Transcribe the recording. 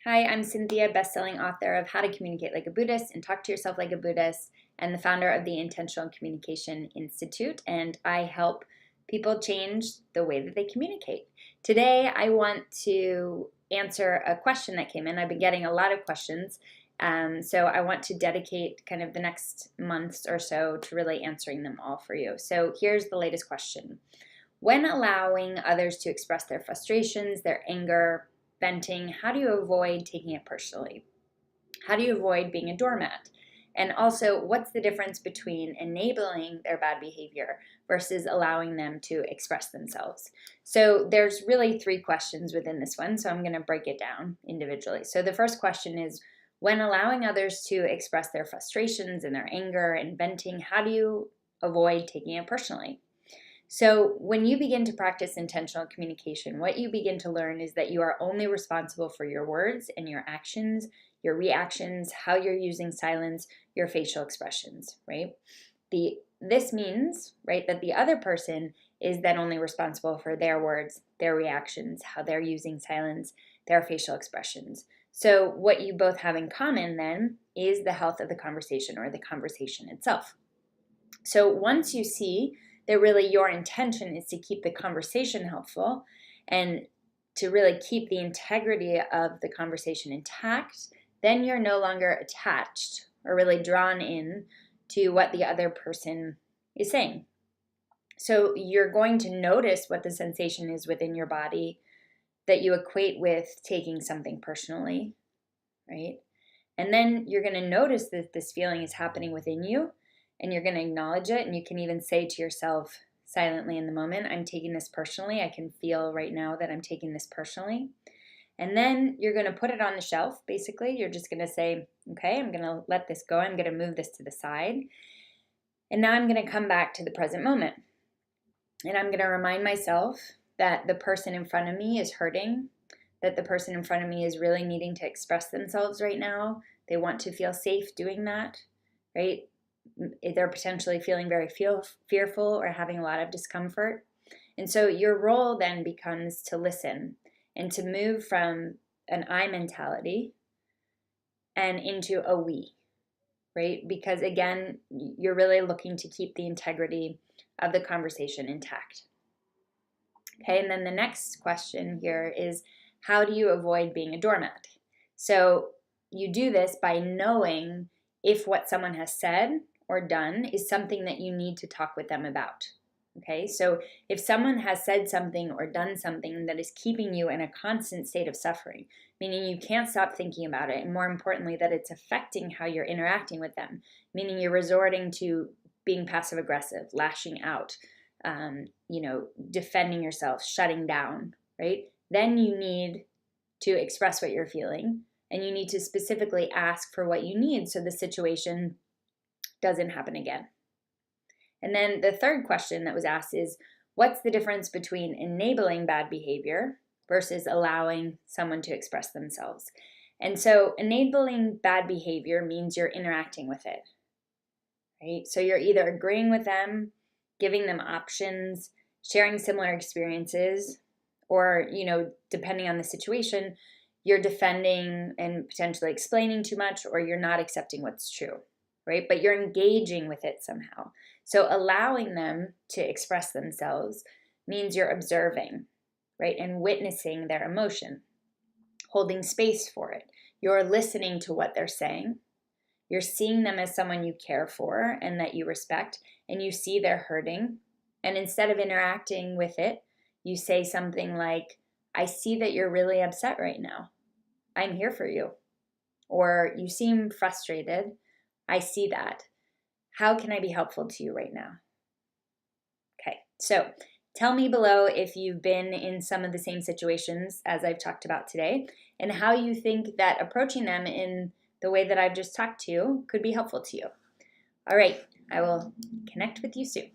Hi, I'm Cynthia, best-selling author of How to Communicate Like a Buddhist and Talk to Yourself Like a Buddhist, and the founder of the Intentional Communication Institute, and I help people change the way that they communicate. Today, I want to answer a question that came in. I've been getting a lot of questions, so I want to dedicate kind of the next months or so to really answering them all for you. So here's the latest question. When allowing others to express their frustrations, their anger, venting, how do you avoid taking it personally? How do you avoid being a doormat? And also, what's the difference between enabling their bad behavior versus allowing them to express themselves? So there's really three questions within this one, so I'm going to break it down individually. So the first question is, when allowing others to express their frustrations and their anger and venting, how do you avoid taking it personally? So when you begin to practice intentional communication, what you begin to learn is that you are only responsible for your words and your actions, your reactions, how you're using silence, your facial expressions, right? This means, right, that the other person is then only responsible for their words, their reactions, how they're using silence, their facial expressions. So what you both have in common then is the health of the conversation or the conversation itself. So once you see that really your intention is to keep the conversation helpful and to really keep the integrity of the conversation intact, then you're no longer attached or really drawn in to what the other person is saying. So you're going to notice what the sensation is within your body that you equate with taking something personally, right? And then you're going to notice that this feeling is happening within you, and you're going to acknowledge it, and you can even say to yourself silently in the moment, I'm taking this personally. I can feel right now that I'm taking this personally. And then you're going to put it on the shelf, basically. You're just going to say, okay, I'm going to let this go. I'm going to move this to the side. And now I'm going to come back to the present moment. And I'm going to remind myself that the person in front of me is hurting, that the person in front of me is really needing to express themselves right now. They want to feel safe doing that, right? They're potentially feeling very fearful or having a lot of discomfort. And so your role then becomes to listen and to move from an I mentality and into a we, right? Because again, you're really looking to keep the integrity of the conversation intact. Okay, and then the next question here is, how do you avoid being a doormat? So you do this by knowing if what someone has said or done is something that you need to talk with them about. Okay, so if someone has said something or done something that is keeping you in a constant state of suffering, meaning you can't stop thinking about it, and more importantly, that it's affecting how you're interacting with them, meaning you're resorting to being passive aggressive, lashing out, defending yourself, shutting down, right? Then you need to express what you're feeling, and you need to specifically ask for what you need so the situation doesn't happen again. And then the third question that was asked is, what's the difference between enabling bad behavior versus allowing someone to express themselves? And so enabling bad behavior means you're interacting with it, right? So you're either agreeing with them, giving them options, sharing similar experiences, or, depending on the situation, you're defending and potentially explaining too much, or you're not accepting what's true, right? But you're engaging with it somehow. So allowing them to express themselves means you're observing, right? And witnessing their emotion, holding space for it. You're listening to what they're saying. You're seeing them as someone you care for and that you respect, and you see they're hurting. And instead of interacting with it, you say something like, I see that you're really upset right now. I'm here for you. Or you seem frustrated. I see that. How can I be helpful to you right now? Okay, so tell me below if you've been in some of the same situations as I've talked about today, and how you think that approaching them in the way that I've just talked to you could be helpful to you. All right, I will connect with you soon.